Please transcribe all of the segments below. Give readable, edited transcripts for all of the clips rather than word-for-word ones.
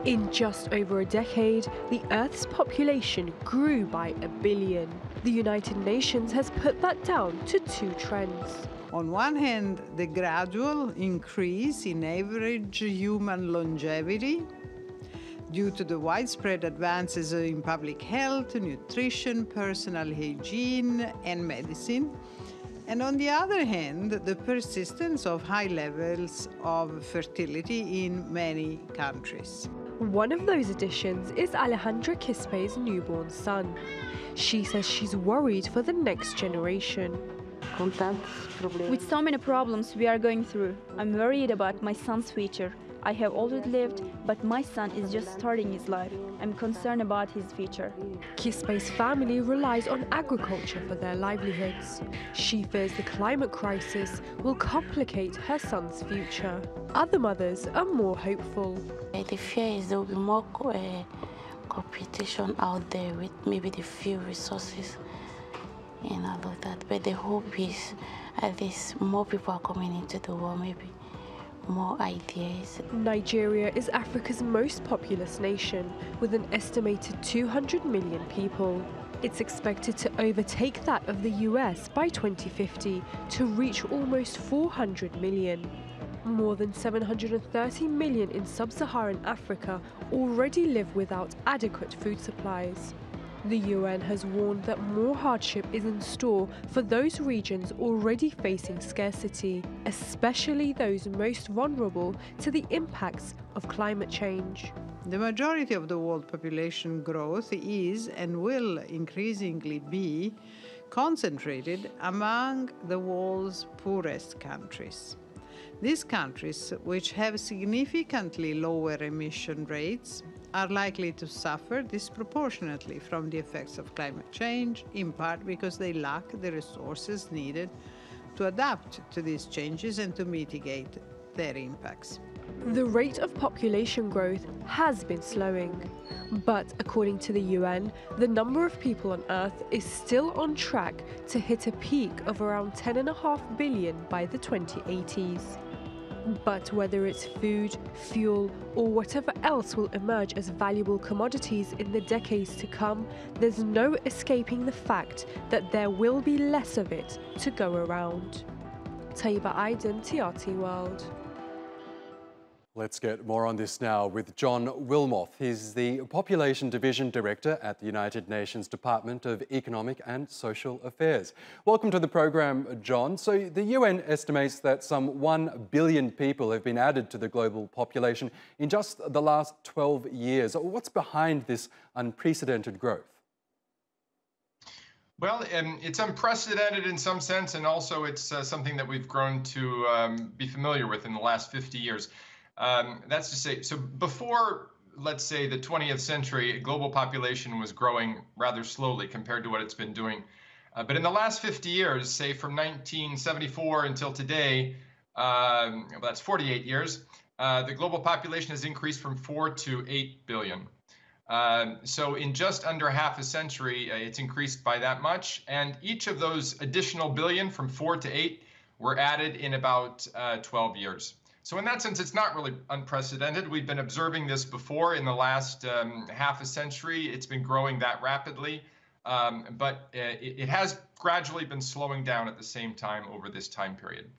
In just over a decade, the Earth's population grew by 1 billion. The United Nations has put that down to two trends. On one hand, the gradual increase in average human longevity due to the widespread advances in public health, nutrition, personal hygiene, and medicine. And on the other hand, the persistence of high levels of fertility in many countries. One of those additions is Alejandra Quispe's newborn son. She says she's worried for the next generation. With so many problems we are going through, I'm worried about my son's future. I have always lived, but my son is just starting his life. I'm concerned about his future. Quispe's family relies on agriculture for their livelihoods. She fears the climate crisis will complicate her son's future. Other mothers are more hopeful. The fear is there will be more competition out there with maybe the few resources and all of that. But the hope is at least more people are coming into the world, maybe more ideas. Nigeria is Africa's most populous nation, with an estimated 200 million people. It's expected to overtake that of the US by 2050 to reach almost 400 million. More than 730 million in sub-Saharan Africa already live without adequate food supplies. The UN has warned that more hardship is in store for those regions already facing scarcity, especially those most vulnerable to the impacts of climate change. The majority of the world population growth is and will increasingly be concentrated among the world's poorest countries. These countries, which have significantly lower emission rates, are likely to suffer disproportionately from the effects of climate change, in part because they lack the resources needed to adapt to these changes and to mitigate their impacts. The rate of population growth has been slowing, but according to the UN, the number of people on Earth is still on track to hit a peak of around 10.5 billion by the 2080s. But whether it's food, fuel, or whatever else will emerge as valuable commodities in the decades to come, there's no escaping the fact that there will be less of it to go around. Tayyibe Aydin, TRT World. Let's get more on this now with John Wilmoth. He's the Population Division Director at the United Nations Department of Economic and Social Affairs. Welcome to the program, John. So the UN estimates that some 1 billion people have been added to the global population in just the last 12 years. What's behind this unprecedented growth? Well, it's unprecedented in some sense, and also it's something that we've grown to be familiar with in the last 50 years. That's to say, so before, let's say, the 20th century, global population was growing rather slowly compared to what it's been doing. But in the last 50 years, say from 1974 until today, that's 48 years, the global population has increased from 4 to 8 billion. So in just under half a century, it's increased by that much. And each of those additional billion from 4 to 8 were added in about 12 years. So in that sense, it's not really unprecedented. We've been observing this before in the last half a century. It's been growing that rapidly, but it has gradually been slowing down at the same time over this time period.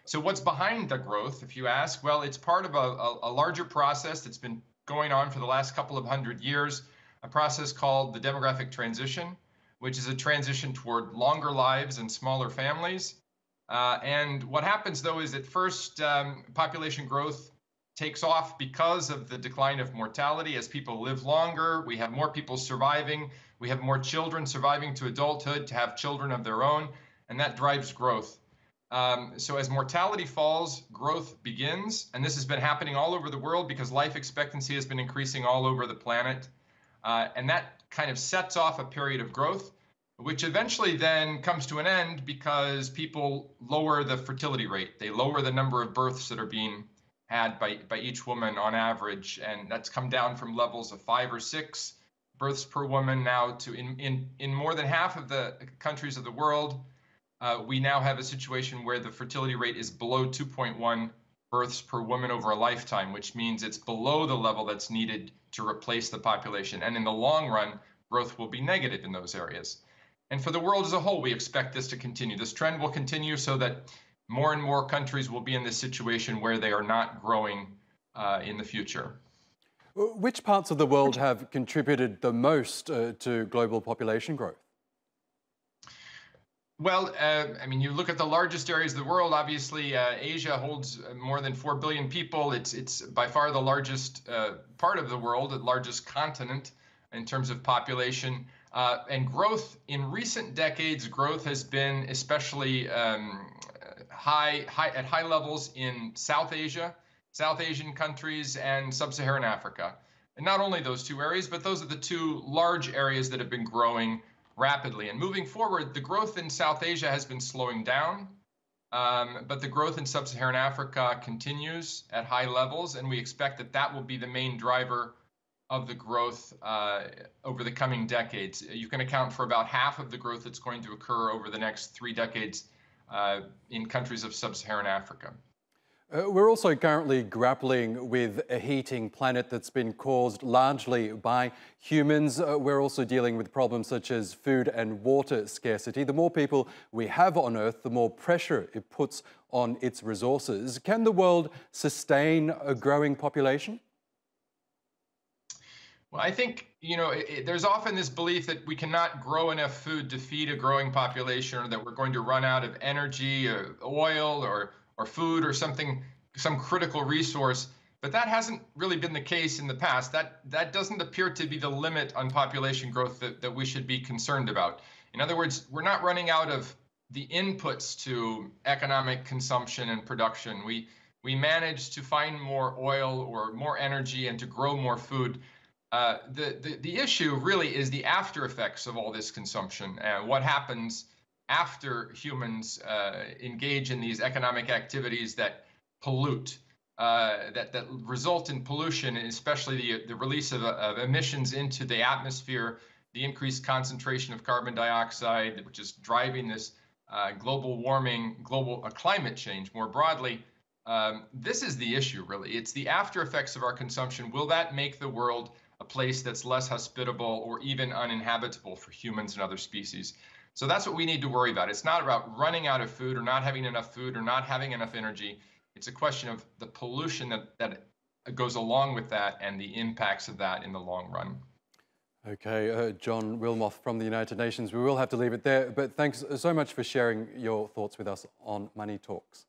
So what's behind the growth, if you ask? Well, it's part of a larger process that's been going on for the last couple of hundred years, a process called the demographic transition, which is a transition toward longer lives and smaller families. And what happens, though, is at first population growth takes off because of the decline of mortality. As people live longer, we have more people surviving, we have more children surviving to adulthood, to have children of their own, and that drives growth. So as mortality falls, growth begins, and this has been happening all over the world because life expectancy has been increasing all over the planet. And that kind of sets off a period of growth, which eventually then comes to an end because people lower the fertility rate. They lower the number of births that are being had by each woman on average, and that's come down from levels of 5 or 6 births per woman now to in more than half of the countries of the world, we now have a situation where the fertility rate is below 2.1 births per woman over a lifetime, which means it's below the level that's needed to replace the population. And in the long run, growth will be negative in those areas. And for the world as a whole, we expect this to continue. This trend will continue so that more and more countries will be in this situation where they are not growing in the future. Which parts of the world have contributed the most to global population growth? Well, I mean, you look at the largest areas of the world, obviously, Asia holds more than 4 billion people. It's by far the largest part of the world, the largest continent in terms of population. And growth in recent decades, growth has been especially at high levels in South Asia, South Asian countries, and Sub-Saharan Africa. And not only those two areas, but those are the two large areas that have been growing rapidly. And moving forward, the growth in South Asia has been slowing down, but the growth in Sub-Saharan Africa continues at high levels, and we expect that that will be the main driver of the growth over the coming decades. You can account for about half of the growth that's going to occur over the next 3 decades in countries of Sub-Saharan Africa. We're also currently grappling with a heating planet that's been caused largely by humans. We're also dealing with problems such as food and water scarcity. The more people we have on Earth, the more pressure it puts on its resources. Can the world sustain a growing population? Well, I think, there's often this belief that we cannot grow enough food to feed a growing population, or that we're going to run out of energy or oil or food or some critical resource. But that hasn't really been the case in the past. That doesn't appear to be the limit on population growth that we should be concerned about. In other words, we're not running out of the inputs to economic consumption and production. We managed to find more oil or more energy and to grow more food. The issue really is the after effects of all this consumption and what happens after humans engage in these economic activities that pollute, that result in pollution, especially the release of emissions into the atmosphere, the increased concentration of carbon dioxide, which is driving this global warming, global climate change more broadly. This is the issue, really. It's the after effects of our consumption. Will that make the world a place that's less hospitable or even uninhabitable for humans and other species? So that's what we need to worry about. It's not about running out of food or not having enough food or not having enough energy. It's a question of the pollution that goes along with that and the impacts of that in the long run. Okay, John Wilmoth from the United Nations. We will have to leave it there, but thanks so much for sharing your thoughts with us on Money Talks.